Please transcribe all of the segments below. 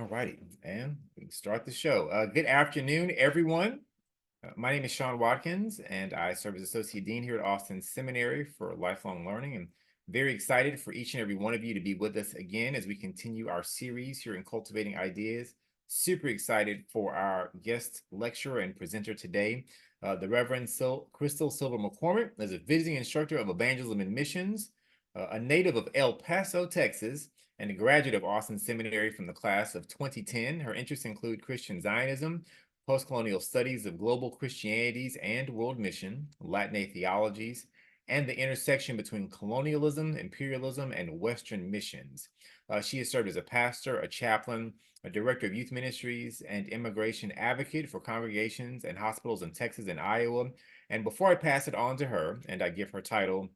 All righty, and we can start the show. Good afternoon, everyone. My name is Sean Watkins, and I serve as Associate Dean here at Austin Seminary for Lifelong Learning. And very excited for each and every one of you to be with us again as we continue our series here in Cultivating Ideas. Super excited for our guest lecturer and presenter today, the Reverend Crystal Silva-McCormick, as a visiting instructor of evangelism and missions, a native of El Paso, Texas, and a graduate of Austin Seminary from the class of 2010. Her interests include Christian Zionism, post-colonial studies of global Christianities and world mission, Latin theologies, and the intersection between colonialism, imperialism, and Western missions. She has served as a pastor, a chaplain, a director of youth ministries, and immigration advocate for congregations and hospitals in Texas and Iowa. And before I pass it on to her and I give her title,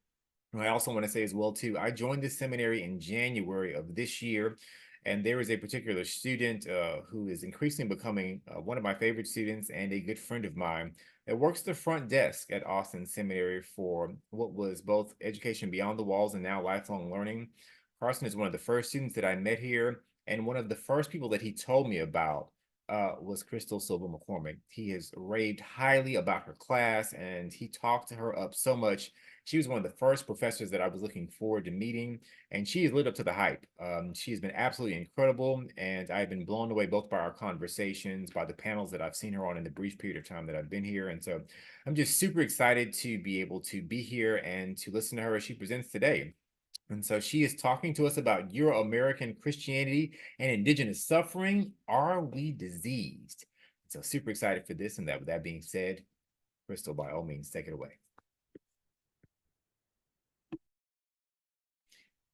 I also want to say as well, too, I joined this seminary in January of this year, and there is a particular student who is increasingly becoming one of my favorite students and a good friend of mine that works the front desk at Austin Seminary for what was both Education Beyond the Walls and now Lifelong Learning. Carson is one of the first students that I met here, and one of the first people that he told me about was Crystal Silva-McCormick. He has raved highly about her class, and he talked to her up so much. She was one of the first professors that I was looking forward to meeting, and she has lived up to the hype. She has been absolutely incredible, and I've been blown away both by our conversations, by the panels that I've seen her on in the brief period of time that I've been here. And so I'm just super excited to be able to be here and to listen to her as she presents today. And so she is talking to us about Euro-American Christianity and Indigenous suffering. Are we diseased? So super excited for this. And that, with that being said, Crystal, by all means, take it away.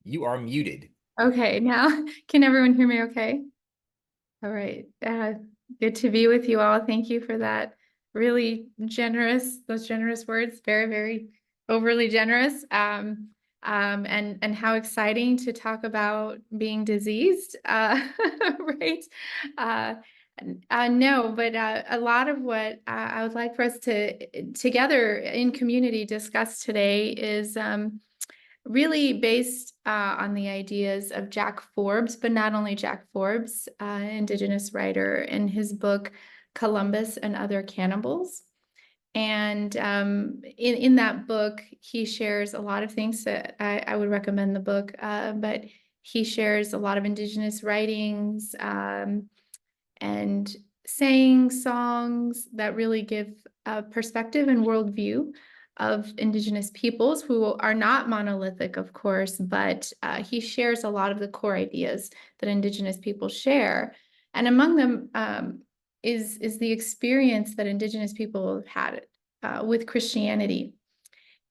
You are muted. Okay, now can everyone hear me okay? All right. Good to be with you all. Thank you for that really those generous words. Very, very overly generous. And how exciting to talk about being diseased, right? No, but a lot of what I would like for us to together in community discuss today is really based on the ideas of Jack Forbes, but not only Jack Forbes, Indigenous writer, in his book, Columbus and Other Cannibals. And in that book, he shares a lot of things that I would recommend the book, but he shares a lot of Indigenous writings and sayings, songs that really give a perspective and worldview of Indigenous peoples who are not monolithic, of course, but he shares a lot of the core ideas that Indigenous people share. And among them is the experience that Indigenous people have had with Christianity.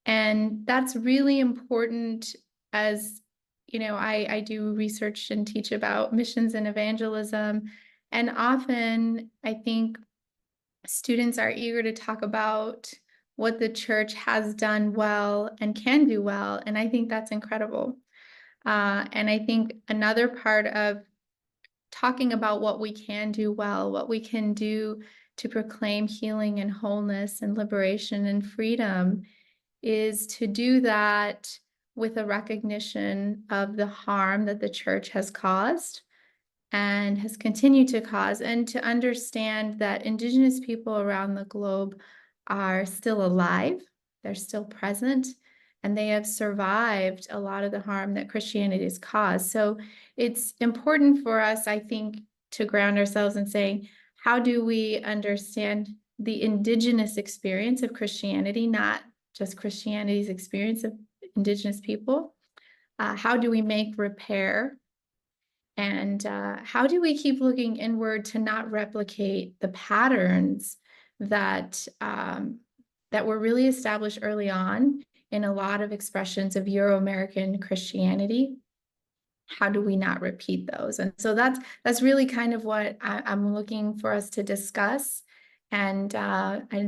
And that's really important as, you know, I do research and teach about missions and evangelism. And often I think students are eager to talk about what the church has done well and can do well. And I think that's incredible. And I think another part of talking about what we can do well, what we can do to proclaim healing and wholeness and liberation and freedom, is to do that with a recognition of the harm that the church has caused and has continued to cause, and to understand that Indigenous people around the globe are still alive, they're still present, and they have survived a lot of the harm that Christianity has caused. So it's important for us, I think, to ground ourselves in saying, how do we understand the Indigenous experience of Christianity, not just Christianity's experience of Indigenous people? How do we make repair? And how do we keep looking inward to not replicate the patterns that that were really established early on in a lot of expressions of Euro-American Christianity? How do we not repeat those? And so that's really kind of what I'm looking for us to discuss. And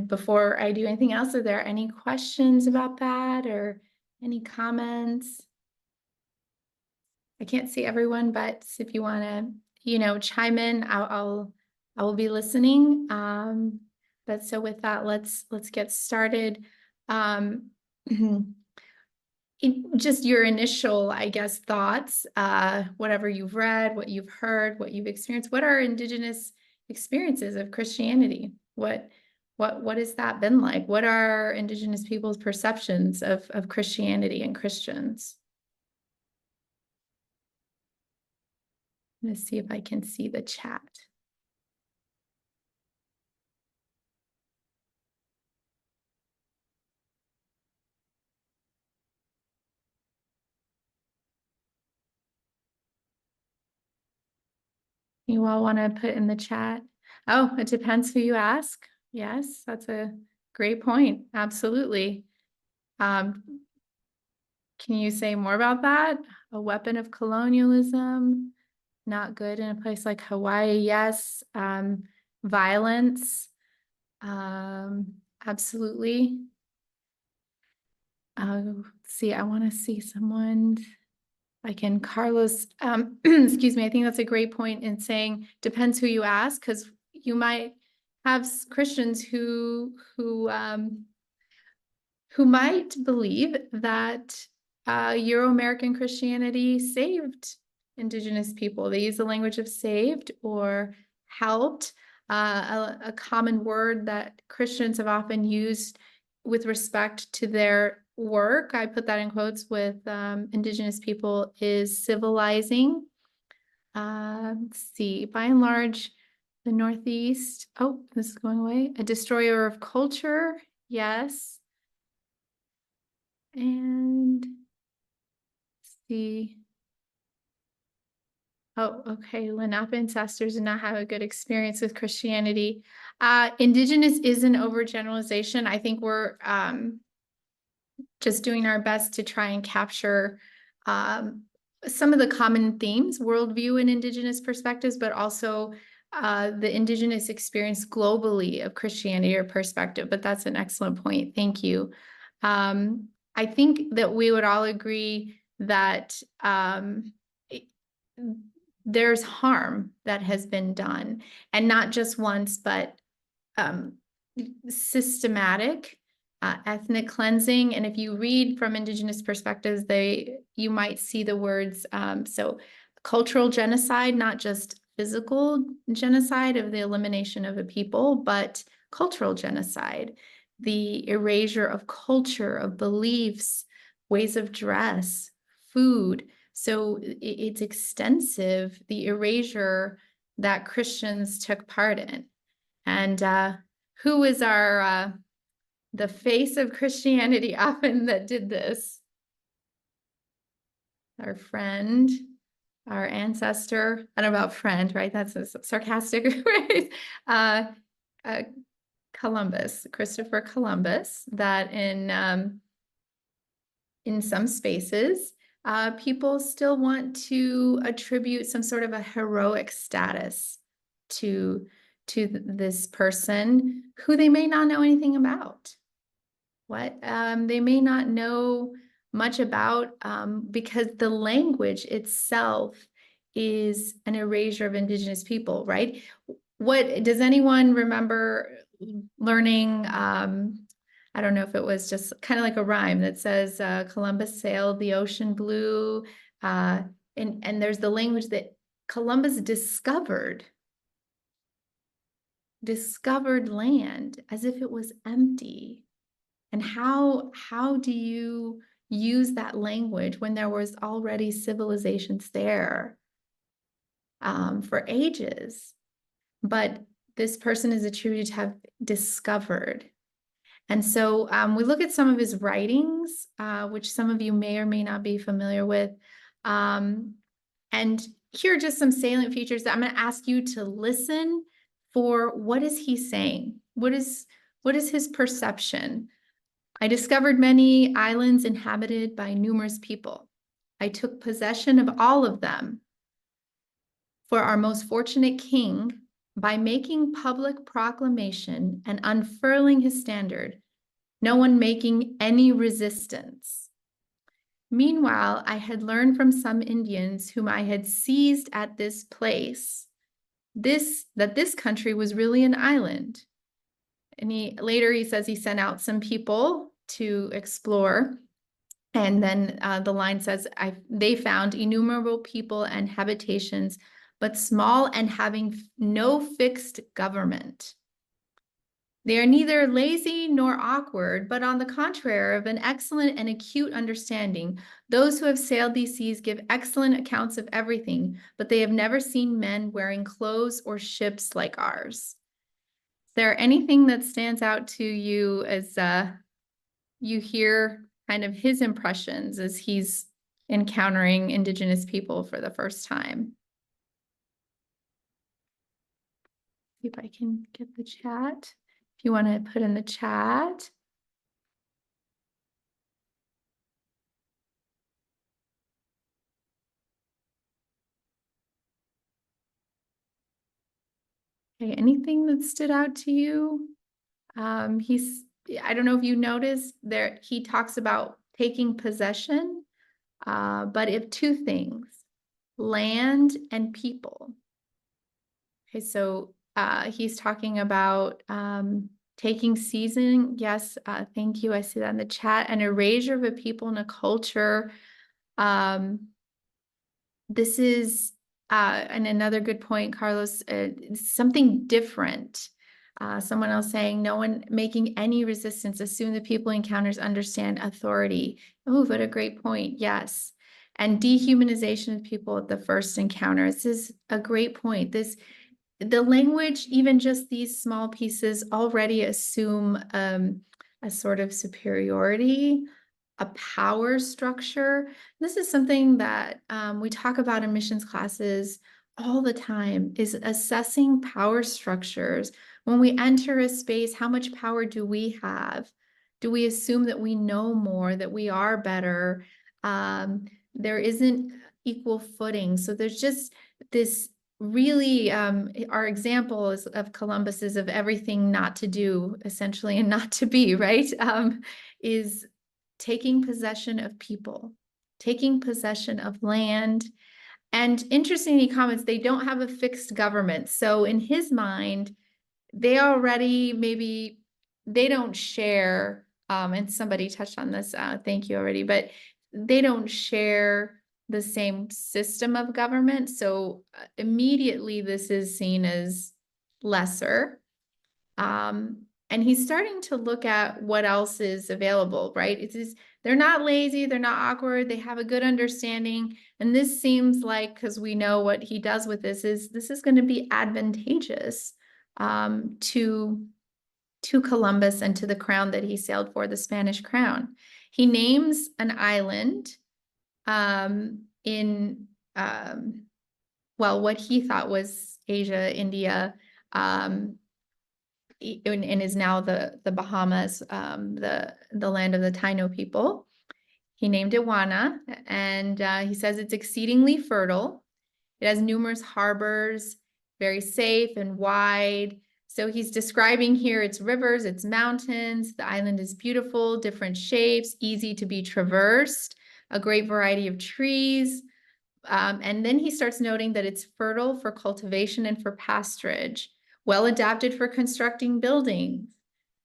before I do anything else, are there any questions about that or any comments? I can't see everyone, but if you want to, you know, chime in, I will be listening. But so with that, let's get started. just your initial, I guess, thoughts, whatever you've read, what you've heard, what you've experienced. What are Indigenous experiences of Christianity? What has that been like? What are Indigenous people's perceptions of Christianity and Christians? Let's see if I can see the chat. You all want to put in the chat? Oh, it depends who you ask. Yes, that's a great point. Absolutely. Can you say more about that? A weapon of colonialism, not good in a place like Hawaii. Yes. Violence. Absolutely. See, I want to see someone. I can, Carlos, excuse me, I think that's a great point in saying depends who you ask, because you might have Christians who might believe that Euro-American Christianity saved Indigenous people. They use the language of saved or helped, a common word that Christians have often used with respect to their work. I put that in quotes with Indigenous people is civilizing. Let's see, by and large, the Northeast. Oh, this is going away. A destroyer of culture. Yes. And let's see. Oh, okay. Lenape ancestors did not have a good experience with Christianity. Indigenous is an overgeneralization. I think we're just doing our best to try and capture some of the common themes, worldview and Indigenous perspectives, but also the Indigenous experience globally of Christianity or perspective. But that's an excellent point. Thank you. I think that we would all agree that there's harm that has been done, and not just once, but systematic ethnic cleansing. And if you read from Indigenous perspectives, you might see the words, so cultural genocide, not just physical genocide of the elimination of a people, but cultural genocide, the erasure of culture, of beliefs, ways of dress, food. So it's extensive, the erasure that Christians took part in. And who is the face of Christianity often that did this? Our friend, our ancestor. I don't know about friend, right? That's a sarcastic phrase. Columbus, Christopher Columbus, that in some spaces, people still want to attribute some sort of a heroic status to this person who they may not know anything about. What they may not know much about, because the language itself is an erasure of Indigenous people, right? What does anyone remember learning? I don't know if it was just kind of like a rhyme that says Columbus sailed the ocean blue, and there's the language that Columbus discovered land as if it was empty. And how do you use that language when there was already civilizations there for ages? But this person is attributed to have discovered. And so we look at some of his writings, which some of you may or may not be familiar with. And here are just some salient features that I'm going to ask you to listen for. What is he saying? What is his perception? I discovered many islands inhabited by numerous people. I took possession of all of them. For our most fortunate king, by making public proclamation and unfurling his standard, no one making any resistance. Meanwhile, I had learned from some Indians whom I had seized at this place, that this country was really an island. And later he says he sent out some people to explore. And then the line says, they found innumerable people and habitations, but small and having no fixed government. They are neither lazy nor awkward, but on the contrary, of an excellent and acute understanding. Those who have sailed these seas give excellent accounts of everything, but they have never seen men wearing clothes or ships like ours. Is there anything that stands out to you as you hear kind of his impressions as he's encountering Indigenous people for the first time? See if I can get the chat. If you want to put in the chat. Okay, anything that stood out to you? I don't know if you noticed there, he talks about taking possession, but if two things, land and people. Okay, so he's talking about taking season. Yes, thank you. I see that in the chat. An erasure of a people and a culture. This is, and another good point, Carlos, something different. Someone else saying, no one making any resistance, assume the people encounters understand authority. Oh, what a great point. Yes. And dehumanization of people at the first encounter. This is a great point. The language, even just these small pieces, already assume a sort of superiority, a power structure. This is something that we talk about in missions classes all the time, is assessing power structures. When we enter a space, how much power do we have? Do we assume that we know more, that we are better? There isn't equal footing. So there's just this really, our example of Columbus is of everything not to do, essentially, and not to be, right? Is taking possession of people, taking possession of land. And interestingly, he comments, they don't have a fixed government. So in his mind, they already maybe they don't share, and somebody touched on this, thank you already, but they don't share the same system of government. So immediately this is seen as lesser. And he's starting to look at what else is available, right? They're not lazy, they're not awkward, they have a good understanding. And this seems like, because we know what he does with this is going to be advantageous to Columbus and to the crown that he sailed for, the Spanish crown. He names an island in what he thought was Asia, India, and is now the Bahamas, the land of the Taino people. He named it Wana, and he says it's exceedingly fertile. It has numerous harbors, very safe and wide. So he's describing here its rivers, its mountains. The island is beautiful, different shapes, easy to be traversed, a great variety of trees. And then he starts noting that it's fertile for cultivation and for pasturage, well adapted for constructing buildings,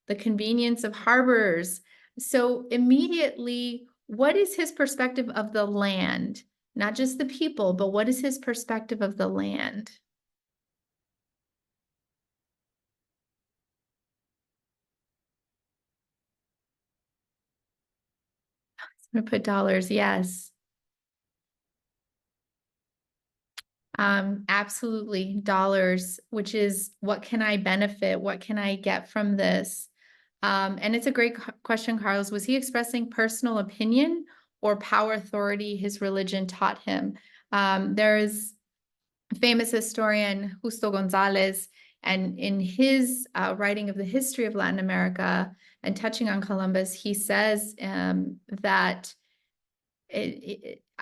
the convenience of harbors. So immediately, what is his perspective of the land? Not just the people, but what is his perspective of the land? I'm going to put dollars, yes. Absolutely, dollars, which is what can I benefit? What can I get from this? And it's a great question, Carlos. Was he expressing personal opinion or power authority his religion taught him? There is a famous historian, Justo Gonzalez, and in his writing of the history of Latin America and touching on Columbus, he says that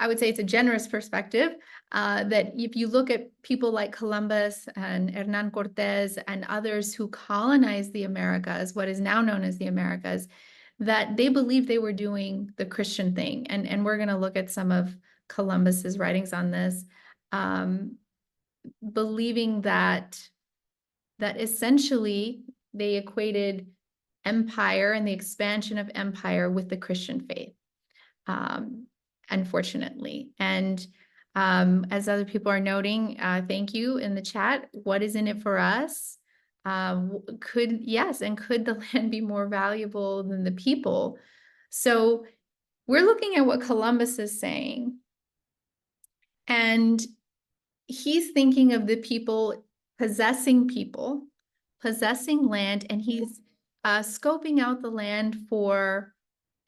I would say it's a generous perspective, that if you look at people like Columbus and Hernan Cortez and others who colonized the Americas, what is now known as the Americas, that they believed they were doing the Christian thing. And we're going to look at some of Columbus's writings on this, believing that essentially they equated empire and the expansion of empire with the Christian faith. unfortunately. And as other people are noting, thank you in the chat. What is in it for us? Could the land be more valuable than the people? So we're looking at what Columbus is saying, and he's thinking of the people possessing land, and he's scoping out the land for,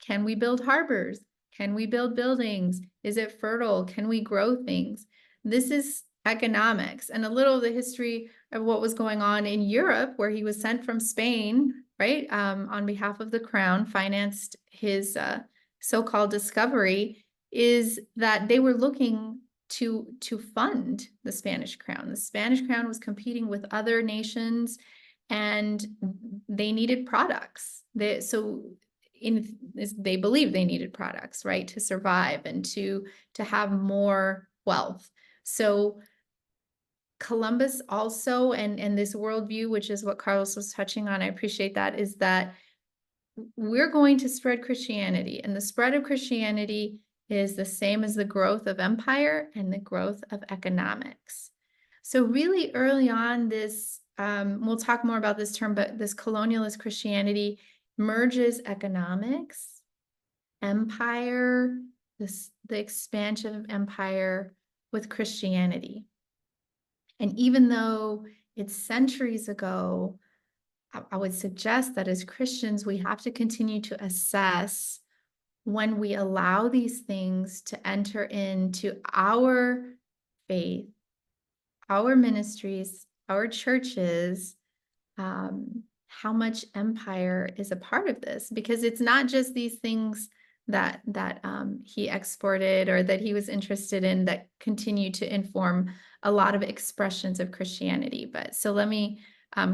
can we build harbors? Can we build buildings? Is it fertile? Can we grow things? This is economics, and a little of the history of what was going on in Europe, where he was sent from Spain, right, on behalf of the crown, financed his so-called discovery, is that they were looking to fund the Spanish crown. The Spanish crown was competing with other nations, and they needed products. They believed they needed products, right, to survive and to have more wealth. So Columbus also, and this worldview, which is what Carlos was touching on, I appreciate that, is that we're going to spread Christianity, and the spread of Christianity is the same as the growth of empire and the growth of economics. So really early on, this, we'll talk more about this term, but this colonialist Christianity merges economics, empire, the expansion of empire with Christianity. And even though it's centuries ago, I would suggest that as Christians, we have to continue to assess when we allow these things to enter into our faith, our ministries, our churches, how much empire is a part of this, because it's not just these things that he exported or that he was interested in that continue to inform a lot of expressions of Christianity. But so let me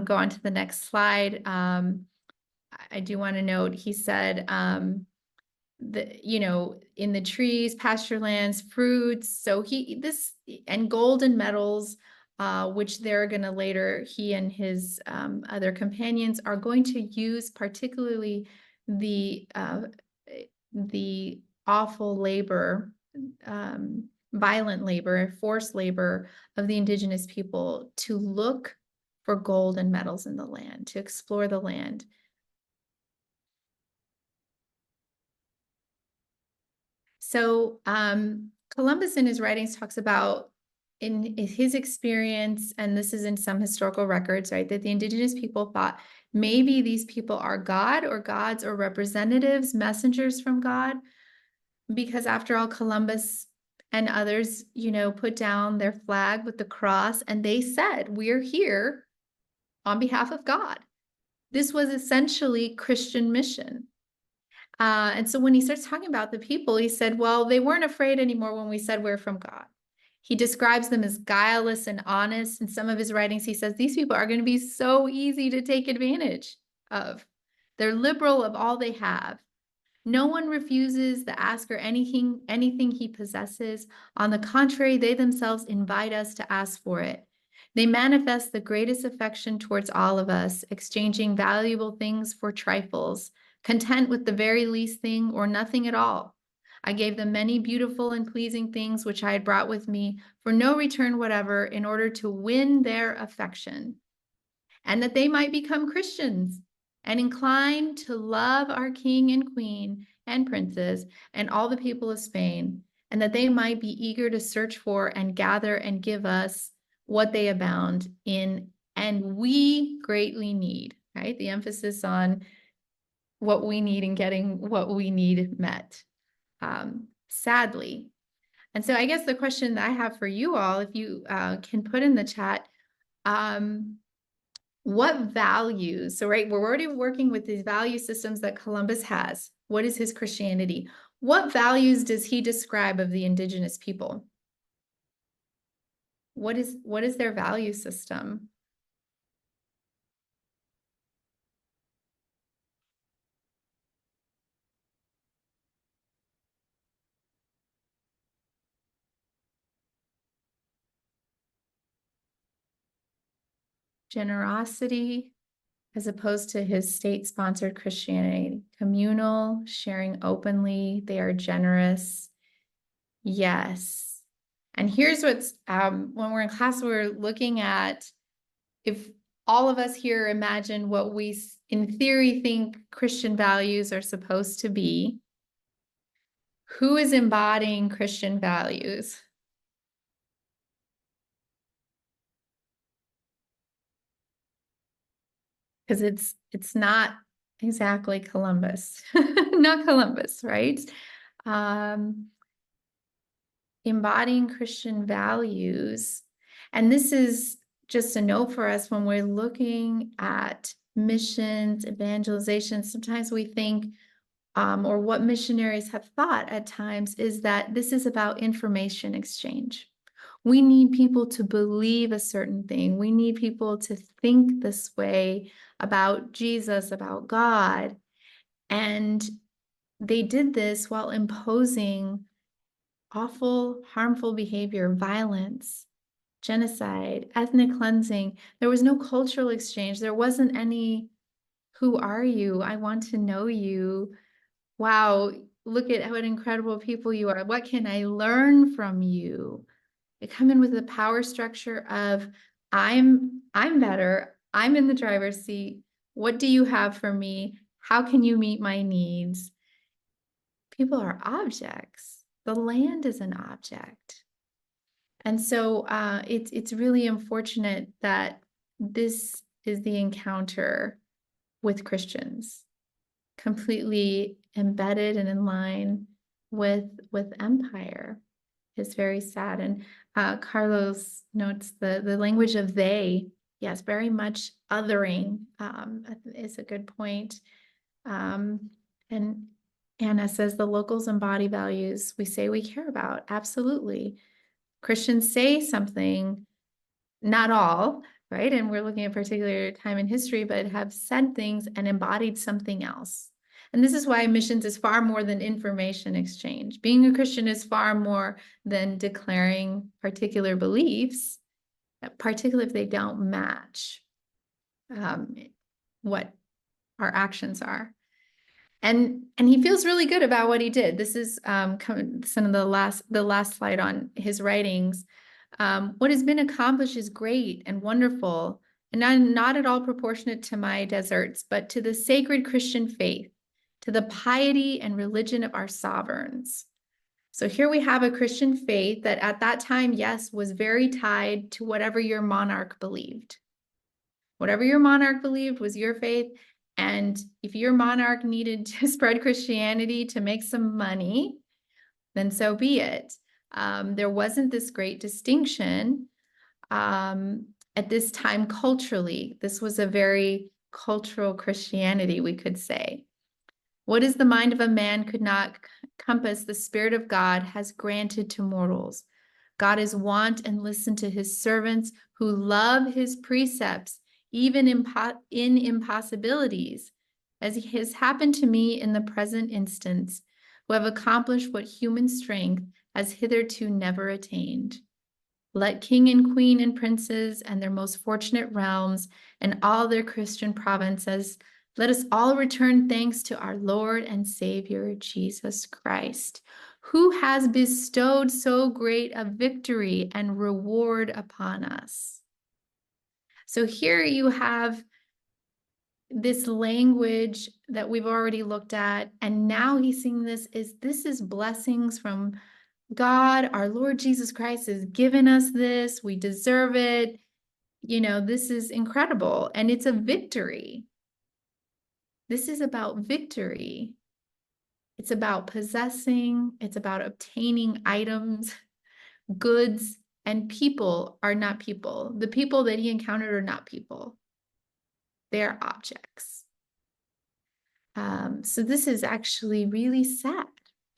go on to the next slide. I do want to note, he said, in the trees, pasture lands, fruits. So and gold and metals, which they're going to later, he and his other companions are going to use, particularly the awful labor, violent labor, forced labor of the indigenous people to look for gold and metals in the land, to explore the land. So Columbus in his writings talks about, in his experience, and this is in some historical records, right, that the indigenous people thought maybe these people are God or gods or representatives, messengers from God, because after all, Columbus and others, put down their flag with the cross, and they said, we're here on behalf of God. This was essentially Christian mission. And so when he starts talking about the people, he said, well, they weren't afraid anymore when we said we're from God. He describes them as guileless and honest. In some of his writings, he says these people are going to be so easy to take advantage of. They're liberal of all they have. No one refuses the asker anything he possesses. On the contrary, they themselves invite us to ask for it. They manifest the greatest affection towards all of us, exchanging valuable things for trifles, content with the very least thing or nothing at all. I gave them many beautiful and pleasing things which I had brought with me for no return whatever, in order to win their affection, and that they might become Christians and inclined to love our king and queen and princes and all the people of Spain, and that they might be eager to search for and gather and give us what they abound in and we greatly need, right? The emphasis on what we need and getting what we need met, sadly. And so I guess the question that I have for you all, if you can put in the chat, what values, so right, we're already working with these value systems that Columbus has. What is his Christianity? What values does he describe of the indigenous people? What is their value system? Generosity, as opposed to his state-sponsored Christianity. Communal, sharing openly, they are generous. Yes. And here's what's, when we're in class, we're looking at, if all of us here imagine what we, in theory, think Christian values are supposed to be, who is embodying Christian values? Because it's not exactly Columbus, not Columbus, right? Embodying Christian values. And this is just a note for us when we're looking at missions, evangelization. Sometimes we think, or what missionaries have thought at times, is that this is about information exchange. We need people to believe a certain thing. We need people to think this way about Jesus, about God. And they did this while imposing awful, harmful behavior, violence, genocide, ethnic cleansing. There was no cultural exchange. There wasn't any, who are you? I want to know you. Wow, look at what incredible people you are. What can I learn from you? They come in with the power structure of, I'm better. I'm in the driver's seat. What do you have for me? How can you meet my needs? People are objects. The land is an object. And so it's really unfortunate that this is the encounter with Christians, completely embedded and in line with empire. It's very sad. And Carlos notes the language of they. Yes, very much othering is a good point. And Anna says the locals embody values we say we care about. Absolutely. Christians say something, not all, right? And we're looking at a particular time in history, but have said things and embodied something else. And this is why missions is far more than information exchange. Being a Christian is far more than declaring particular beliefs, particularly if they don't match what our actions are. And he feels really good about what he did. This is some of the last slide on his writings. What has been accomplished is great and wonderful, and not at all proportionate to my deserts, but to the sacred Christian faith, to the piety and religion of our sovereigns. So here we have a Christian faith that at that time, yes, was very tied to whatever your monarch believed. Whatever your monarch believed was your faith. And if your monarch needed to spread Christianity to make some money, then so be it. There wasn't this great distinction at this time culturally. This was a very cultural Christianity, we could say. What is the mind of a man could not compass, the Spirit of God has granted to mortals. God is wont and listen to his servants who love his precepts, even in impossibilities, as has happened to me in the present instance, who have accomplished what human strength has hitherto never attained. Let king and queen and princes and their most fortunate realms and all their Christian provinces, let us all return thanks to our Lord and Savior, Jesus Christ, who has bestowed so great a victory and reward upon us. So here you have this language that we've already looked at, and now he's seeing this is blessings from God. Our Lord Jesus Christ has given us this. We deserve it. You know, this is incredible, and it's a victory. This is about victory. It's about possessing, it's about obtaining items, goods, and people are not people. The people that he encountered are not people. They are objects. So this is actually really sad.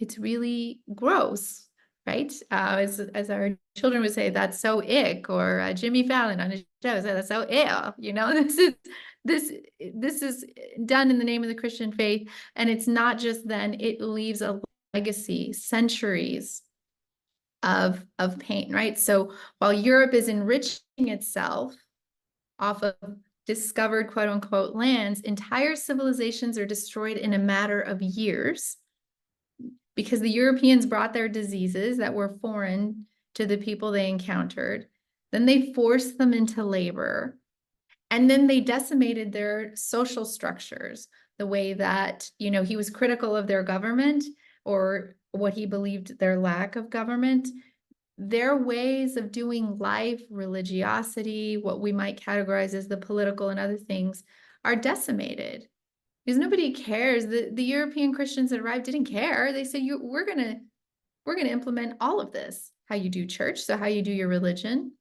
It's really gross, right? As our children would say, that's so ick, or Jimmy Fallon on his show said, that's so ill. You know, this is done in the name of the Christian faith, and it's not just then, it leaves a legacy, centuries of pain, right? So while Europe is enriching itself off of discovered quote unquote lands, entire civilizations are destroyed in a matter of years because the Europeans brought their diseases that were foreign to the people they encountered. Then they forced them into labor. And then they decimated their social structures, the way that, you know, he was critical of their government or what he believed their lack of government. Their ways of doing life, religiosity, what we might categorize as the political and other things are decimated because nobody cares. The European Christians that arrived didn't care. They said, we're gonna implement all of this, how you do church, so how you do your religion.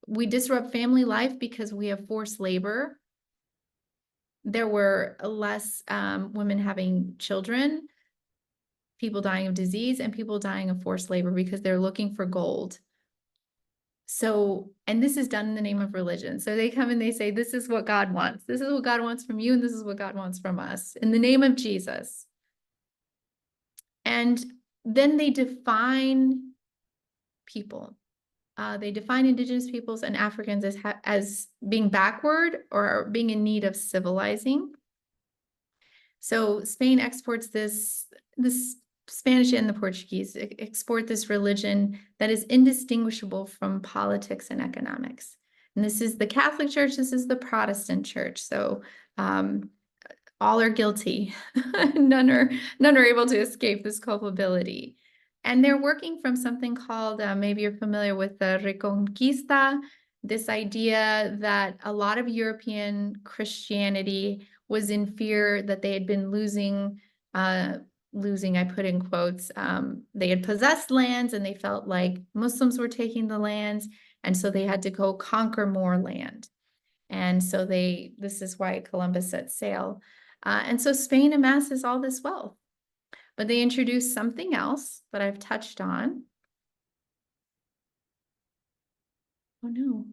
We disrupt family life because we have forced labor. There were less women having children, people dying of disease, and people dying of forced labor because they're looking for gold. So, and this is done in the name of religion. So they come and they say, this is what God wants. This is what God wants from you, and this is what God wants from us in the name of Jesus. And then they define people. They define Indigenous peoples and Africans as being backward or being in need of civilizing. So Spain exports this Spanish and the Portuguese export this religion that is indistinguishable from politics and economics. And this is the Catholic Church, this is the Protestant Church. So all are guilty. None are able to escape this culpability. And they're working from something called, maybe you're familiar with the Reconquista, this idea that a lot of European Christianity was in fear that they had been losing, I put in quotes, they had possessed lands and they felt like Muslims were taking the lands. And so they had to go conquer more land. And so this is why Columbus set sail. And so Spain amasses all this wealth. But they introduced something else that I've touched on. Oh no,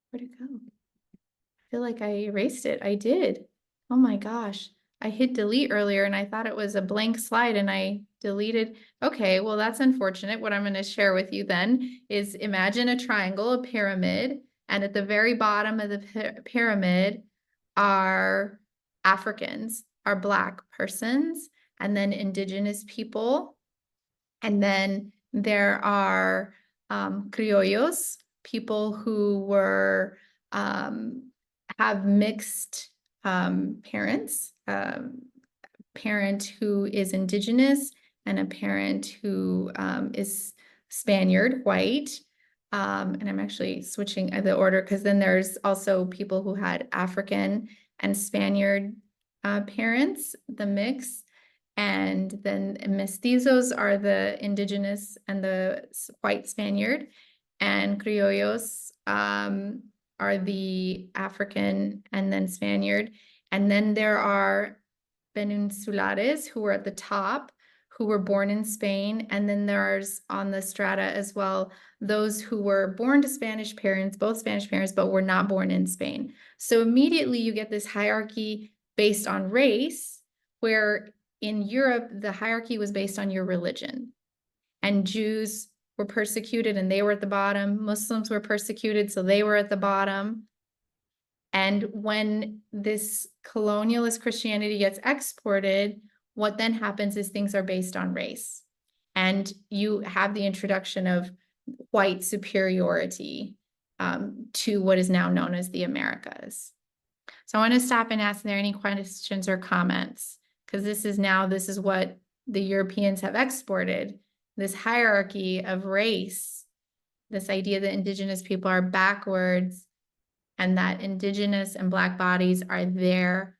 where'd it go? I feel like I erased it. I did. Oh my gosh. I hit delete earlier and I thought it was a blank slide and I deleted. Okay, well, that's unfortunate. What I'm going to share with you then is imagine a triangle, a pyramid, and at the very bottom of the pyramid are Africans, are Black persons, and then Indigenous people. And then there are criollos, people who were have mixed parents, parent who is Indigenous and a parent who is Spaniard, white. And I'm actually switching the order because then there's also people who had African and Spaniard parents, the mix. And then mestizos are the Indigenous and the white Spaniard. And criollos are the African and then Spaniard. And then there are peninsulares who are at the top, who were born in Spain. And then there's on the strata as well, those who were born to Spanish parents, both Spanish parents, but were not born in Spain. So immediately you get this hierarchy based on race, where in Europe, the hierarchy was based on your religion. And Jews were persecuted and they were at the bottom. Muslims were persecuted, so they were at the bottom. And when this colonialist Christianity gets exported, what then happens is things are based on race. And you have the introduction of white superiority to what is now known as the Americas. So I want to stop and ask if there are any questions or comments, because this is what the Europeans have exported, this hierarchy of race, this idea that Indigenous people are backwards and that Indigenous and Black bodies are there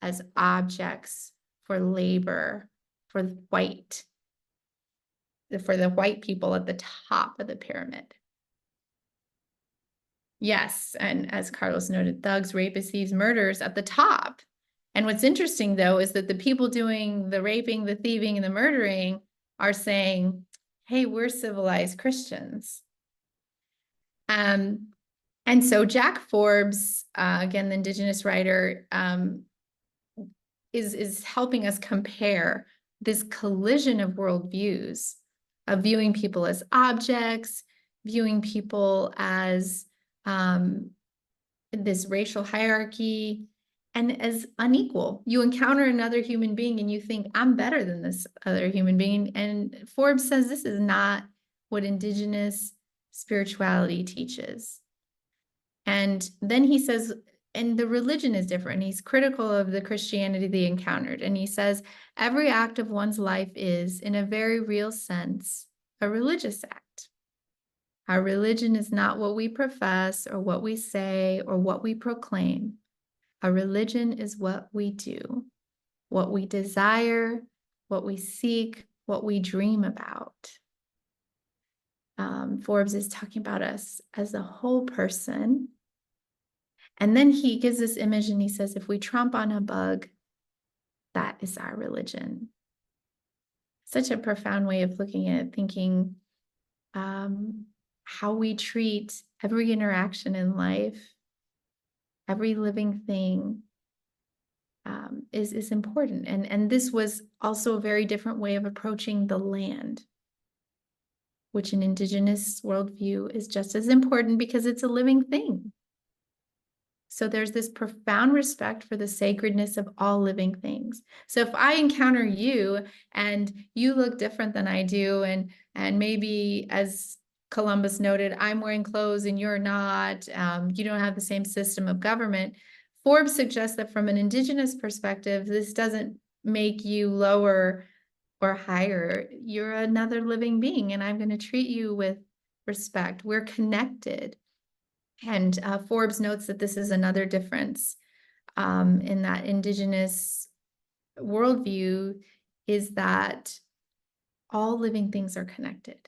as objects for labor for the white people at the top of the pyramid. Yes, and as Carlos noted, thugs, rapists, thieves, murderers at the top. And what's interesting, though, is that the people doing the raping, the thieving, and the murdering are saying, hey, we're civilized Christians. And so Jack Forbes, again, the Indigenous writer, is helping us compare this collision of worldviews, of viewing people as objects, viewing people as this racial hierarchy, and as unequal. You encounter another human being and you think, I'm better than this other human being. And Forbes says this is not what Indigenous spirituality teaches. And then he says, and the religion is different. He's critical of the Christianity they encountered. And he says, every act of one's life is, in a very real sense, a religious act. Our religion is not what we profess or what we say or what we proclaim. Our religion is what we do, what we desire, what we seek, what we dream about. Forbes is talking about us as a whole person. And then he gives this image and he says, if we tromp on a bug, that is our religion. Such a profound way of looking at it, thinking how we treat every interaction in life, every living thing is important. And this was also a very different way of approaching the land, which in Indigenous worldview is just as important because it's a living thing. So there's this profound respect for the sacredness of all living things. So if I encounter you and you look different than I do, and maybe, as Columbus noted, I'm wearing clothes and you're not, you don't have the same system of government, Forbes suggests that from an Indigenous perspective, this doesn't make you lower or higher. You're another living being, and I'm going to treat you with respect. We're connected. And Forbes notes that this is another difference in that Indigenous worldview is that all living things are connected.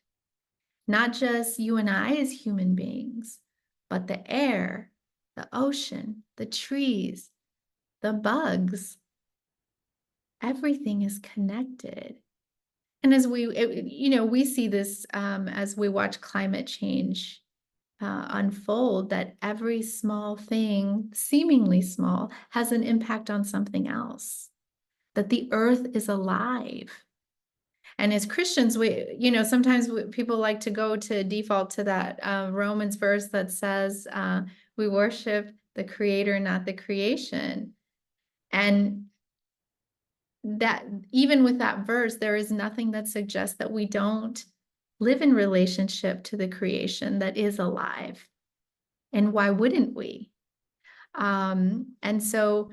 Not just you and I as human beings, but the air, the ocean, the trees, the bugs, everything is connected. And as we see this as we watch climate change unfold, that every small thing, seemingly small, has an impact on something else, that the earth is alive. And as Christians, sometimes people like to go to default to that Romans verse that says we worship the creator, not the creation. And that even with that verse, there is nothing that suggests that we don't live in relationship to the creation that is alive. And why wouldn't we? And so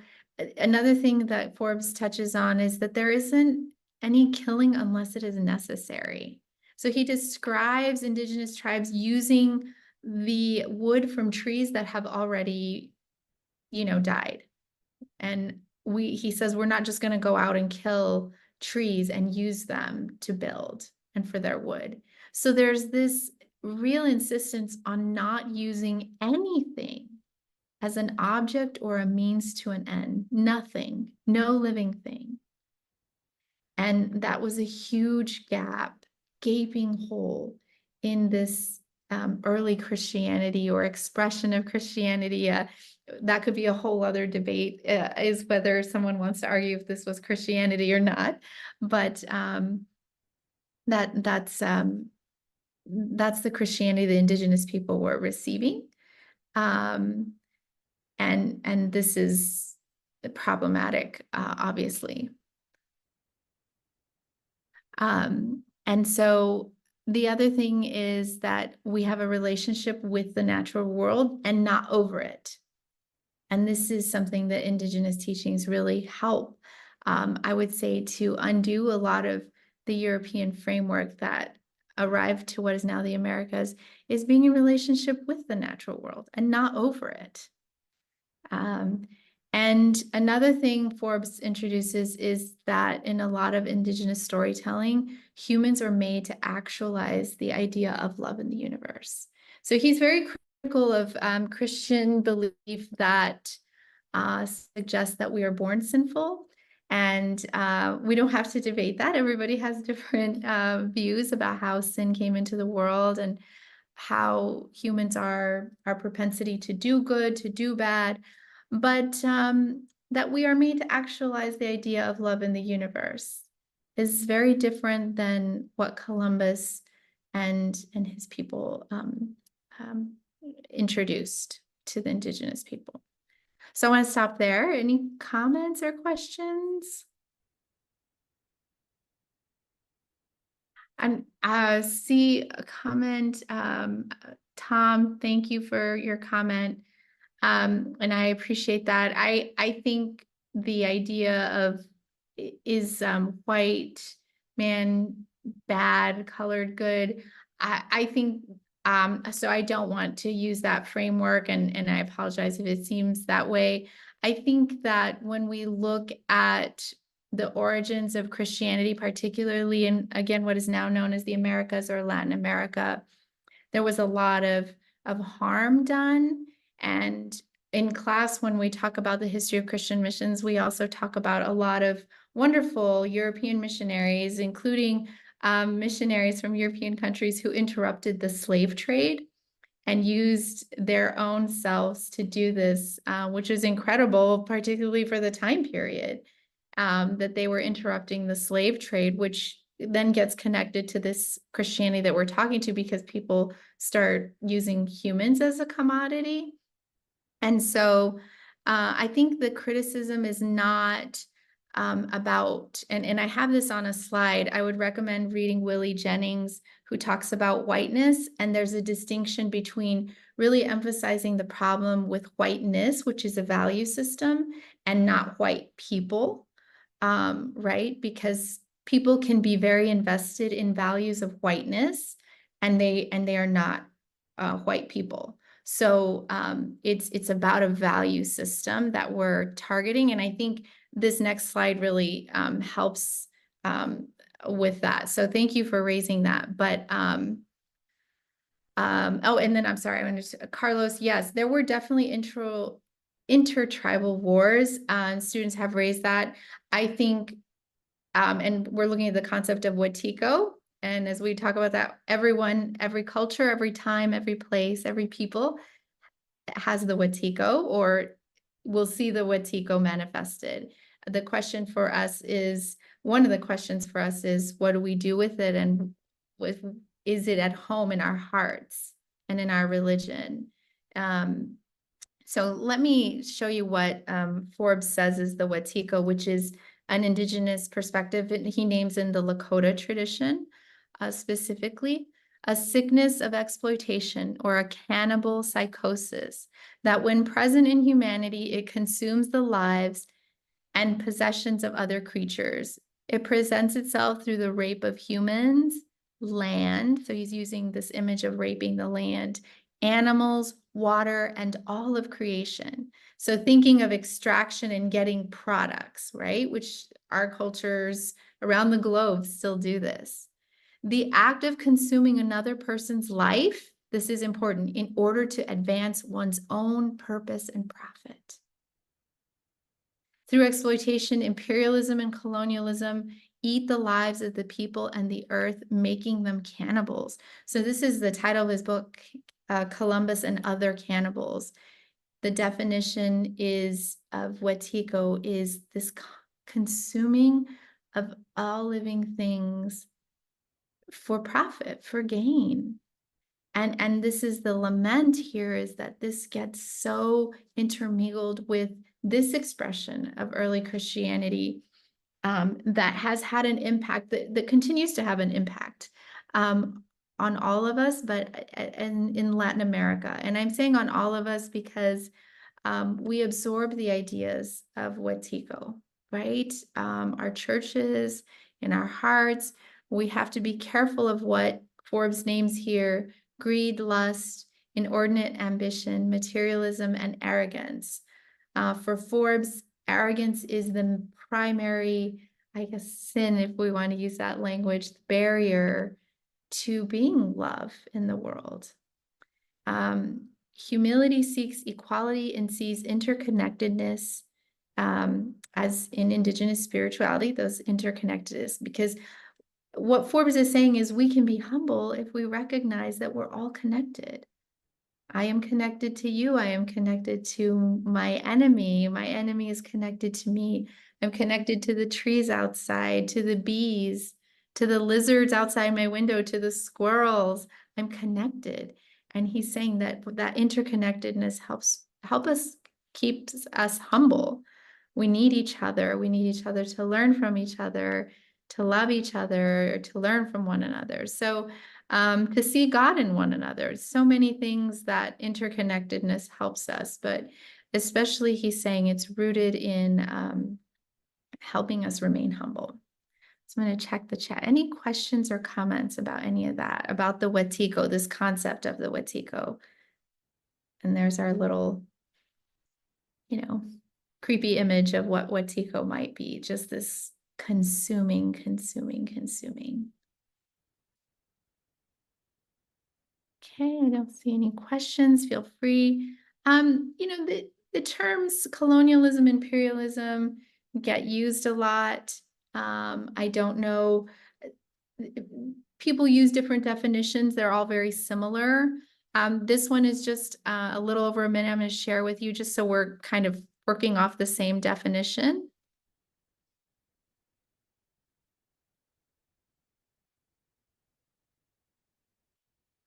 another thing that Forbes touches on is that there isn't any killing unless it is necessary. So he describes Indigenous tribes using the wood from trees that have already, died. And he says, we're not just going to go out and kill trees and use them to build and for their wood. So there's this real insistence on not using anything as an object or a means to an end. Nothing, no living thing. And that was a huge gap, gaping hole in this early Christianity or expression of Christianity. That could be a whole other debate, is whether someone wants to argue if this was Christianity or not. But that's the Christianity the Indigenous people were receiving. And this is problematic, obviously. And so the other thing is that we have a relationship with the natural world and not over it. And this is something that Indigenous teachings really help, I would say, to undo a lot of the European framework that arrived to what is now the Americas, is being in relationship with the natural world and not over it. And another thing Forbes introduces is that in a lot of Indigenous storytelling, humans are made to actualize the idea of love in the universe. So he's very critical of Christian belief that suggests that we are born sinful. And we don't have to debate that. Everybody has different views about how sin came into the world and how humans are, our propensity to do good, to do bad, but that we are made to actualize the idea of love in the universe is very different than what Columbus and his people introduced. to the Indigenous people. So I want to stop there. Any comments or questions? And see a comment. Tom, thank you for your comment. And I appreciate that. I think the idea of is white man bad, colored good. I think so I don't want to use that framework, and I apologize if it seems that way. I think that when we look at the origins of Christianity, particularly in, again, what is now known as the Americas or Latin America, there was a lot of harm done. And in class, when we talk about the history of Christian missions, we also talk about a lot of wonderful European missionaries, including missionaries from European countries who interrupted the slave trade and used their own selves to do this, which is incredible, particularly for the time period, that they were interrupting the slave trade, which then gets connected to this Christianity that we're talking to, because people start using humans as a commodity. And so I think the criticism is not about, and I have this on a slide, I would recommend reading Willie Jennings, who talks about whiteness. And there's a distinction between really emphasizing the problem with whiteness, which is a value system, and not white people, right? Because people can be very invested in values of whiteness, and they are not white people. So it's about a value system that we're targeting. And I think this next slide really helps with that. So thank you for raising that. But oh, and then I'm sorry, I understood. Carlos, yes, there were definitely intertribal wars, and students have raised that. I think, and we're looking at the concept of Wetiko. And as we talk about that, everyone, every culture, every time, every place, every people has the Wetiko, or will see the Wetiko manifested. The question for us is, one of the questions for us is, what do we do with it? And is it at home in our hearts and in our religion? So let me show you what Forbes says is the Wetiko, which is an Indigenous perspective. He names in the Lakota tradition, specifically, a sickness of exploitation or a cannibal psychosis that when present in humanity, it consumes the lives and possessions of other creatures. It presents itself through the rape of humans, land. So he's using this image of raping the land, animals, water, and all of creation. So thinking of extraction and getting products, right? Which our cultures around the globe still do this. The act of consuming another person's life, this is important, in order to advance one's own purpose and profit. Through exploitation, imperialism, and colonialism, eat the lives of the people and the earth, making them cannibals. So this is the title of his book, Columbus and Other Cannibals. The definition is of Wetiko is this consuming of all living things for profit, for gain. And this is the lament here, is that this gets so intermingled with this expression of early Christianity that has had an impact, that continues to have an impact on all of us, but in Latin America. And I'm saying on all of us because we absorb the ideas of Wetiko, right? Our churches, in our hearts, we have to be careful of what Forbes names here: greed, lust, inordinate ambition, materialism, and arrogance. For Forbes, arrogance is the primary, I guess, sin, if we want to use that language, barrier to being love in the world. Humility seeks equality and sees interconnectedness, as in Indigenous spirituality, those interconnectedness, because what Forbes is saying is we can be humble if we recognize that we're all connected. I am connected to you. I am connected to my enemy. My enemy is connected to me. I'm connected to the trees outside, to the bees, to the lizards outside my window, to the squirrels. I'm connected. And he's saying that that interconnectedness keeps us humble. We need each other. We need each other to learn from each other, to love each other, to learn from one another. So to see God in one another. So many things that interconnectedness helps us, but especially he's saying it's rooted in helping us remain humble. So I'm going to check the chat. Any questions or comments about any of that, about the Wetiko, this concept of the Wetiko? And there's our little, creepy image of what Wetiko might be, just this consuming. Okay, I don't see any questions. Feel free. The terms colonialism, imperialism get used a lot. I don't know. People use different definitions. They're all very similar. This one is just a little over a minute. I'm going to share with you just so we're kind of working off the same definition.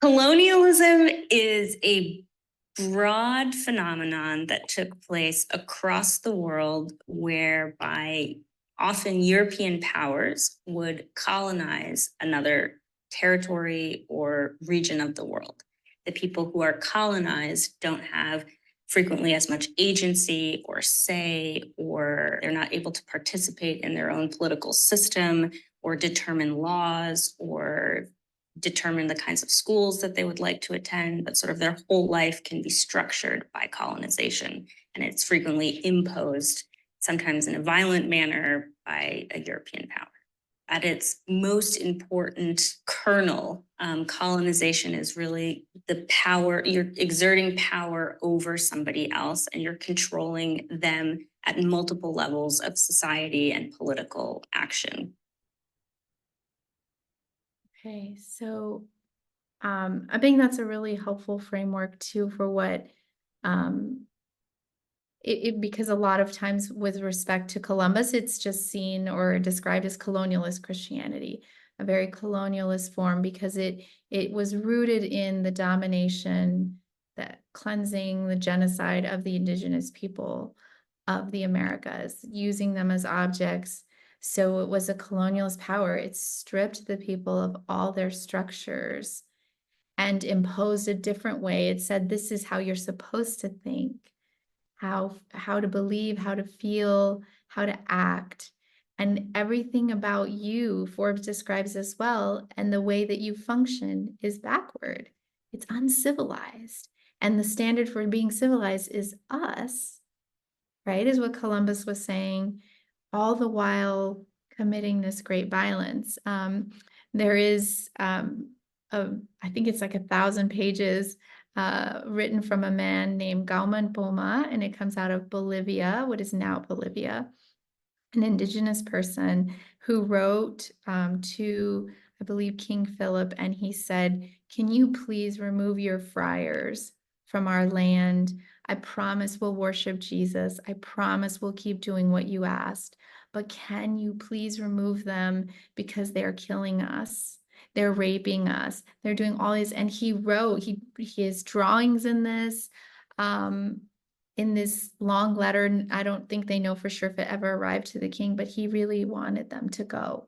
Colonialism is a broad phenomenon that took place across the world, whereby often European powers would colonize another territory or region of the world. The people who are colonized don't have frequently as much agency or say, or they're not able to participate in their own political system or determine laws or determine the kinds of schools that they would like to attend, but sort of their whole life can be structured by colonization. And it's frequently imposed, sometimes in a violent manner, by a European power. At its most important kernel, colonization is really the power, you're exerting power over somebody else and you're controlling them at multiple levels of society and political action. Okay, so I think that's a really helpful framework too for what because a lot of times with respect to Columbus, it's just seen or described as colonialist Christianity, a very colonialist form because it was rooted in the domination, the cleansing, the genocide of the indigenous people of the Americas, using them as objects. So it was a colonialist power. It stripped the people of all their structures and imposed a different way. It said, this is how you're supposed to think, how to believe, how to feel, how to act. And everything about you, Forbes describes as well, and the way that you function is backward. It's uncivilized. And the standard for being civilized is us, right? Is what Columbus was saying, all the while committing this great violence. There is, I think it's like 1,000 pages written from a man named Gauman Poma, and it comes out of Bolivia, what is now Bolivia, an indigenous person who wrote to, I believe, King Philip, and he said, can you please remove your friars from our land? I promise we'll worship Jesus. I promise we'll keep doing what you asked. But can you please remove them because they're killing us? They're raping us. They're doing all these. And he wrote, he has drawings in this long letter. I don't think they know for sure if it ever arrived to the king, but he really wanted them to go.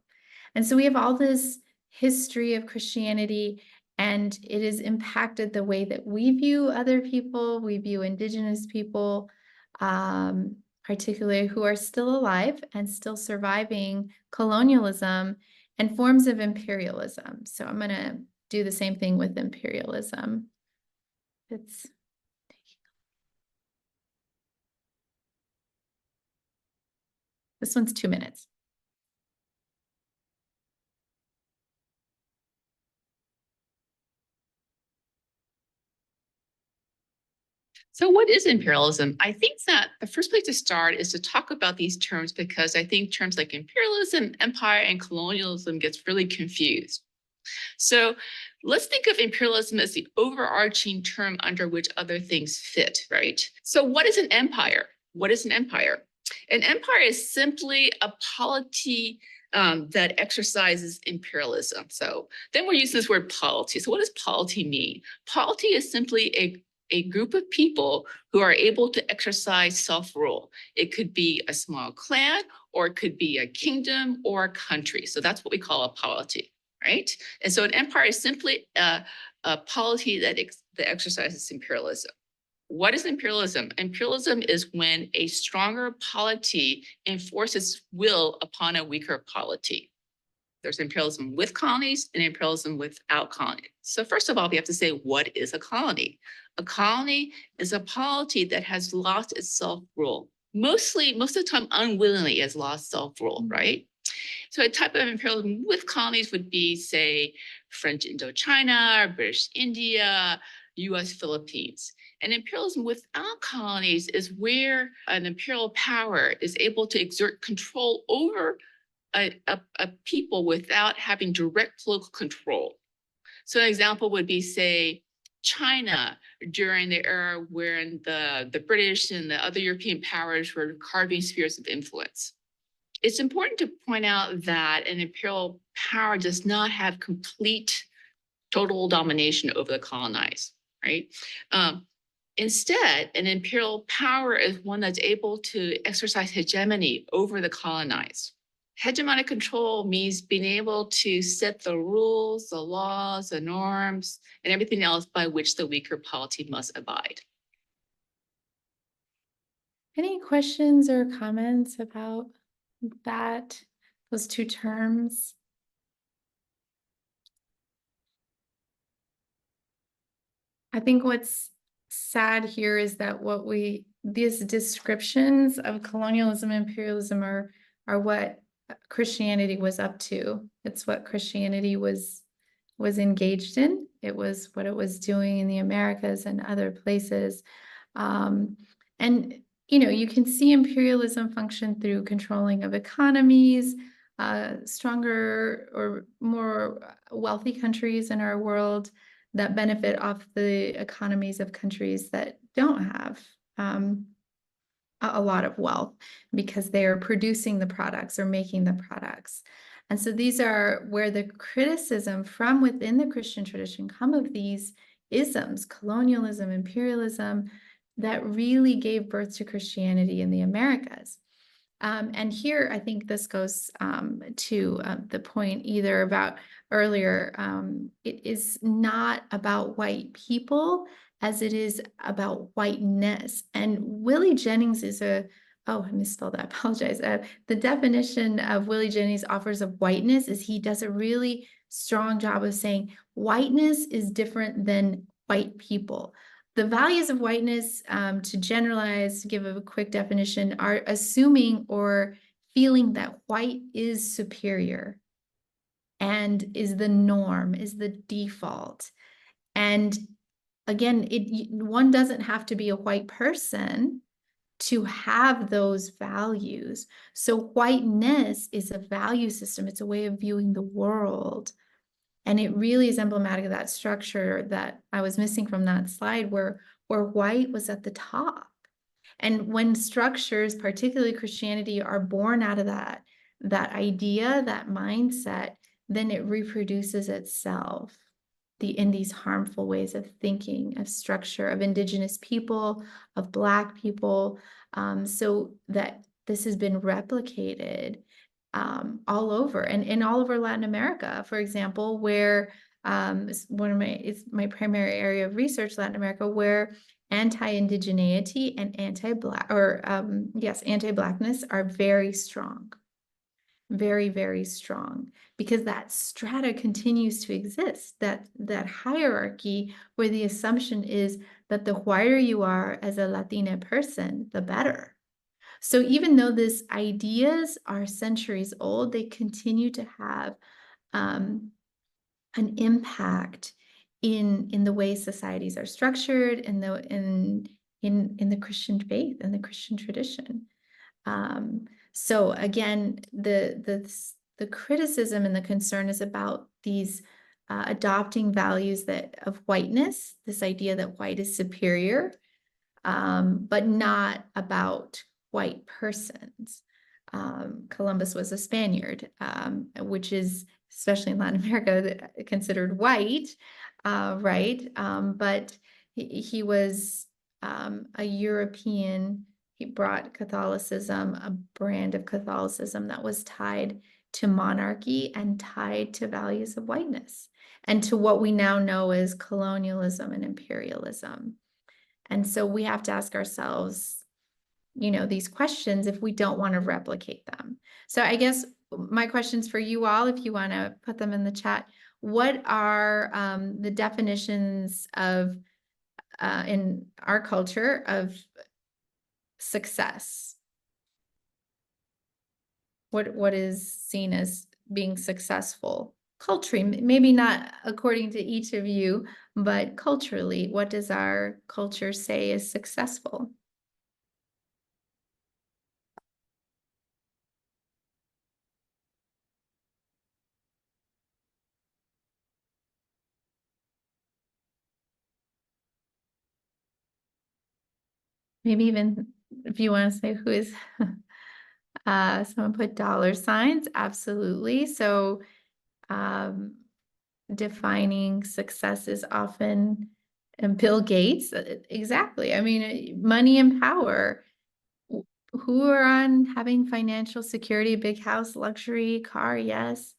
And so we have all this history of Christianity, and it has impacted the way that we view other people, we view indigenous people, particularly who are still alive and still surviving colonialism and forms of imperialism. So I'm going to do the same thing with imperialism. This one's 2 minutes. So what is imperialism? I think that the first place to start is to talk about these terms because I think terms like imperialism, empire, and colonialism gets really confused. So let's think of imperialism as the overarching term under which other things fit, right? So what is an empire? What is an empire? An empire is simply a polity that exercises imperialism. So then we're using this word polity. So what does polity mean? Polity is simply a group of people who are able to exercise self-rule. It could be a small clan, or it could be a kingdom or a country. So that's what we call a polity, right? And so an empire is simply a polity that exercises imperialism. What is imperialism? Imperialism is when a stronger polity enforces will upon a weaker polity. There's imperialism with colonies and imperialism without colonies. So first of all, we have to say, what is a colony? A colony is a polity that has lost its self-rule. Most of the time, unwillingly has lost self-rule, right? So a type of imperialism with colonies would be, say, French Indochina, British India, US Philippines. And imperialism without colonies is where an imperial power is able to exert control over a people without having direct political control. So an example would be, say, China during the era when the British and the other European powers were carving spheres of influence. It's important to point out that an imperial power does not have complete total domination over the colonized, right? Instead, an imperial power is one that's able to exercise hegemony over the colonized. Hegemonic control means being able to set the rules, the laws, the norms, and everything else by which the weaker polity must abide. Any questions or comments about that, those two terms? I think what's sad here is that these descriptions of colonialism, imperialism are what Christianity was up to. It's what Christianity was engaged in. It was what it was doing in the Americas and other places. And you can see imperialism function through controlling of economies, stronger or more wealthy countries in our world that benefit off the economies of countries that don't have a lot of wealth because they are producing the products or making the products. And so these are where the criticism from within the Christian tradition come of these isms, colonialism, imperialism, that really gave birth to Christianity in the Americas. And here, I think this goes to the point either about earlier, it is not about white people as it is about whiteness. And Willie Jennings is oh, I misspelled that, I apologize. The definition of Willie Jennings offers of whiteness is he does a really strong job of saying whiteness is different than white people. The values of whiteness, to generalize, to give a quick definition, are assuming or feeling that white is superior and is the norm, is the default. And again, one doesn't have to be a white person to have those values. So whiteness is a value system. It's a way of viewing the world. And it really is emblematic of that structure that I was missing from that slide where white was at the top. And when structures, particularly Christianity, are born out of that idea, that mindset, then it reproduces itself in these harmful ways of thinking, of structure, of Indigenous people, of Black people, so that this has been replicated all over and in all over Latin America, for example, where it's my primary area of research, Latin America, where anti-indigeneity and anti-Blackness are very strong, very, very strong, because that strata continues to exist, that hierarchy where the assumption is that the whiter you are as a Latina person, the better. So even though these ideas are centuries old, they continue to have an impact in the way societies are structured, in the Christian faith and the Christian tradition. So again, the criticism and the concern is about these adopting values of whiteness, this idea that white is superior, but not about white persons. Columbus was a Spaniard, which is, especially in Latin America, considered white, right? But he was a European. He brought Catholicism, a brand of Catholicism that was tied to monarchy and tied to values of whiteness and to what we now know as colonialism and imperialism. And so we have to ask ourselves, these questions if we don't want to replicate them. So I guess my questions for you all, if you want to put them in the chat, what are the definitions of in our culture of success? What is seen as being successful culturally? Maybe not according to each of you, but culturally, what does our culture say is successful? Maybe even if you want to say who is, someone put dollar signs, absolutely. So defining success is often, and Bill Gates, exactly. I mean, money and power. Who are on having financial security, big house, luxury, car, yes.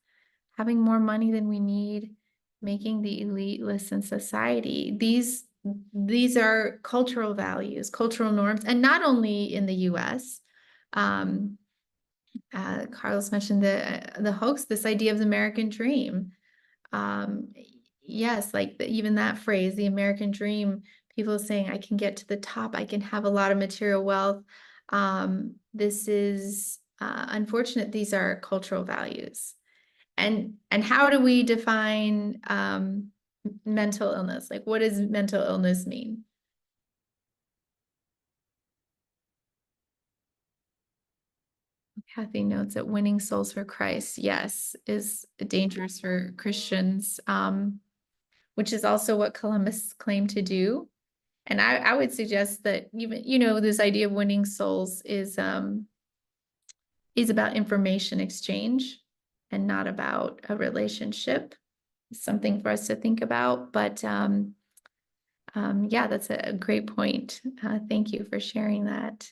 Having more money than we need, making the elite list in society. These are cultural values, cultural norms, and not only in the US. Carlos mentioned the hoax, this idea of the American dream. Yes, like even that phrase, the American dream, people saying, I can get to the top, I can have a lot of material wealth. This is unfortunate. These are cultural values. And how do we define mental illness? Like, what does mental illness mean? Kathy notes that winning souls for Christ, yes, is dangerous for Christians, which is also what Columbus claimed to do. And I would suggest that even, this idea of winning souls is about information exchange and not about a relationship. It's something for us to think about. But yeah, that's a great point. Thank you for sharing that.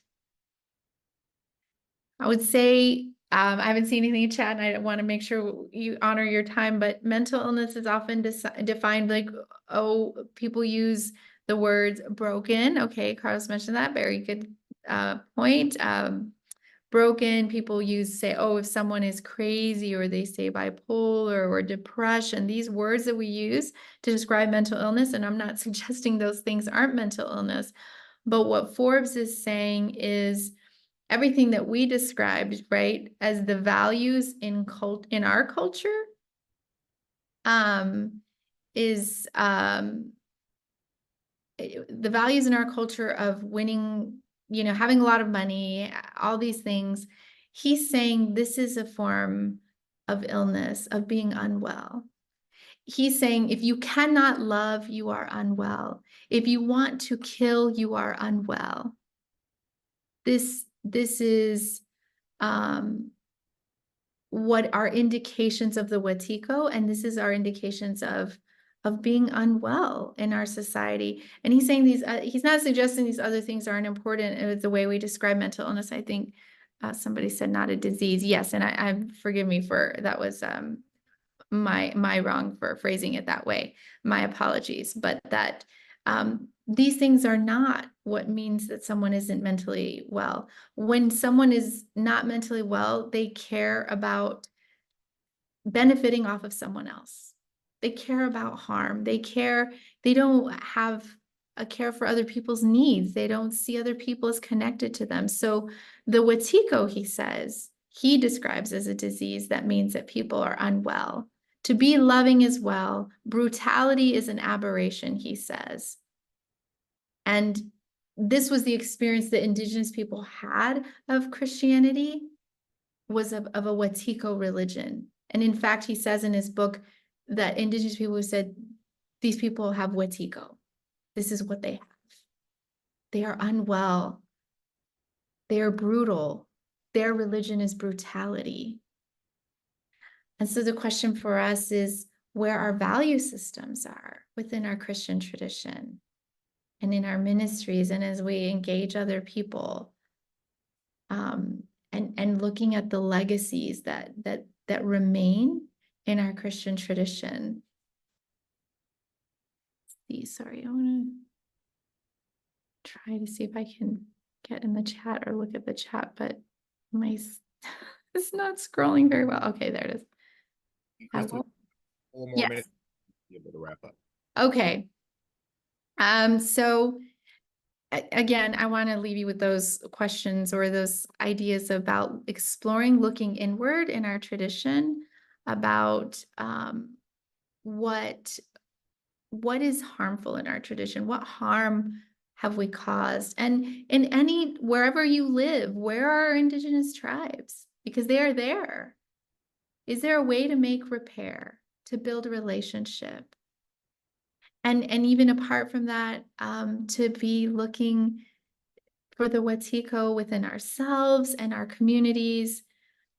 I would say, I haven't seen anything in chat and I want to make sure you honor your time, but mental illness is often defined like, people use the words broken. Okay, Carlos mentioned that. Very good point. Broken, people say, if someone is crazy, or they say bipolar or depression, these words that we use to describe mental illness. And I'm not suggesting those things aren't mental illness, but what Forbes is saying is everything that we described, right, as the values in our culture, is the values in our culture of winning, having a lot of money, all these things. He's saying this is a form of illness, of being unwell. He's saying if you cannot love, you are unwell. If you want to kill, you are unwell. This is what are indications of the Wetiko, and this is our indications of being unwell in our society. And he's saying he's not suggesting these other things aren't important. It's the way we describe mental illness. I think somebody said not a disease. Yes, and I forgive me for that was my wrong for phrasing it that way. My apologies, but that these things are not what means that someone isn't mentally well. When someone is not mentally well, they care about benefiting off of someone else. They care about harm. They don't have a care for other people's needs. They don't see other people as connected to them. So the Wetiko, he says, he describes as a disease that means that people are unwell. To be loving is well. Brutality is an aberration, he says. And this was the experience that Indigenous people had of Christianity, was of a Wetiko religion. And in fact, he says in his book that Indigenous people said, these people have Wetiko. This is what they have. They are unwell. They are brutal. their religion is brutality. And so the question for us is where our value systems are within our Christian tradition and in our ministries, and as we engage other people, and looking at the legacies that remain in our Christian tradition. Sorry, I want to try to see if I can get in the chat or look at the chat, but it's not scrolling very well. Okay, there it is. Crystal, 4 more Yes. minutes to be able to wrap up. Okay. So again, I want to leave you with those questions or those ideas about exploring, looking inward in our tradition about what is harmful in our tradition, what harm have we caused, and in wherever you live, where are Indigenous tribes? Because they are there. Is there a way to make repair, to build a relationship? And even apart from that, to be looking for the Wetiko within ourselves and our communities,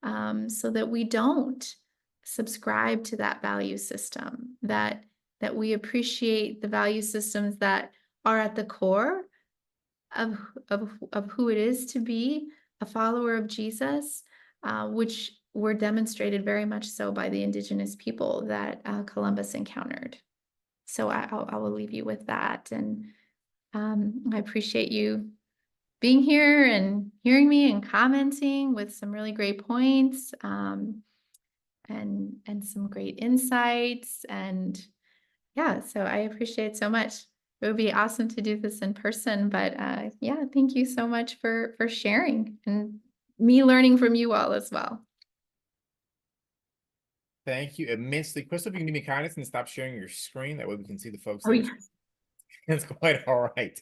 so that we don't subscribe to that value system, that we appreciate the value systems that are at the core of who it is to be a follower of Jesus, which were demonstrated very much so by the Indigenous people that Columbus encountered. So I will leave you with that. And I appreciate you being here and hearing me and commenting with some really great points, and some great insights. And yeah, so I appreciate it so much. It would be awesome to do this in person, but yeah, thank you so much for sharing and me learning from you all as well. Thank you immensely. Crystal, if you can do me kindness and stop sharing your screen, that way we can see the folks. Oh, yeah. That's quite all right.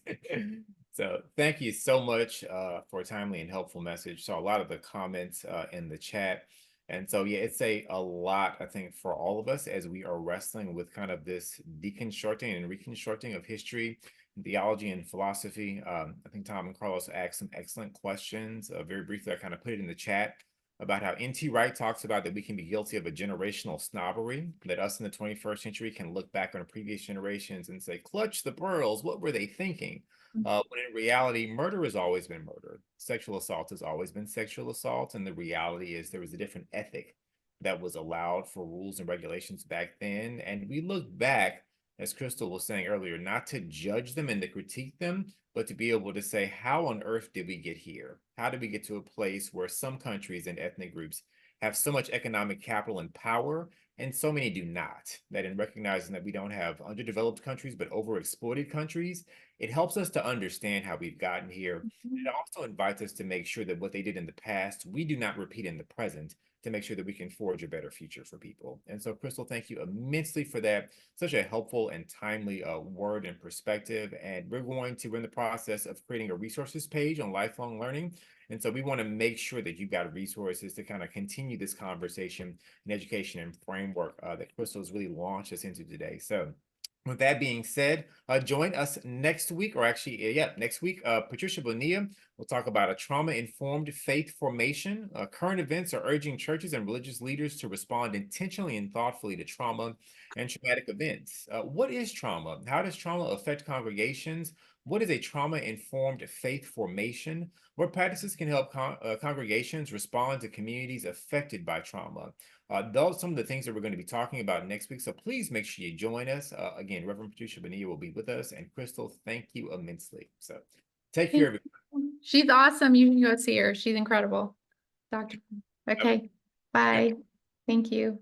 So thank you so much for a timely and helpful message. So a lot of the comments in the chat. And so, yeah, it's a lot, I think, for all of us as we are wrestling with kind of this deconstructing and reconstructing of history, theology, and philosophy. I think Tom and Carlos asked some excellent questions. Very briefly, I kind of put it in the chat about how N.T. Wright talks about that we can be guilty of a generational snobbery, that us in the 21st century can look back on previous generations and say, clutch the pearls, what were they thinking? When in reality, murder has always been murder. Sexual assault has always been sexual assault. And the reality is there was a different ethic that was allowed for rules and regulations back then. And we look back, as Crystal was saying earlier, not to judge them and to critique them, but to be able to say, how on earth did we get here? How did we get to a place where some countries and ethnic groups have so much economic capital and power, and so many do not? That in recognizing that we don't have underdeveloped countries, but overexploited countries, it helps us to understand how we've gotten here. It also invites us to make sure that what they did in the past, we do not repeat in the present, to make sure that we can forge a better future for people. And so, Crystal, thank you immensely for that. Such a helpful and timely word and perspective. And we're in the process of creating a resources page on lifelong learning. And so we want to make sure that you've got resources to kind of continue this conversation and education and framework that Crystal has really launched us into today. So with that being said, join us next week, or actually, next week, Patricia Bonilla will talk about a trauma-informed faith formation. Current events are urging churches and religious leaders to respond intentionally and thoughtfully to trauma and traumatic events. What is trauma? How does trauma affect congregations? What is a trauma-informed faith formation? What practices can help congregations respond to communities affected by trauma? Those are some of the things that we're going to be talking about next week. So please make sure you join us. Again, Reverend Patricia Bonilla will be with us. And Crystal, thank you immensely. So take care of it. She's awesome. You can go see her. She's incredible. Doctor. Okay. Bye. Thank you.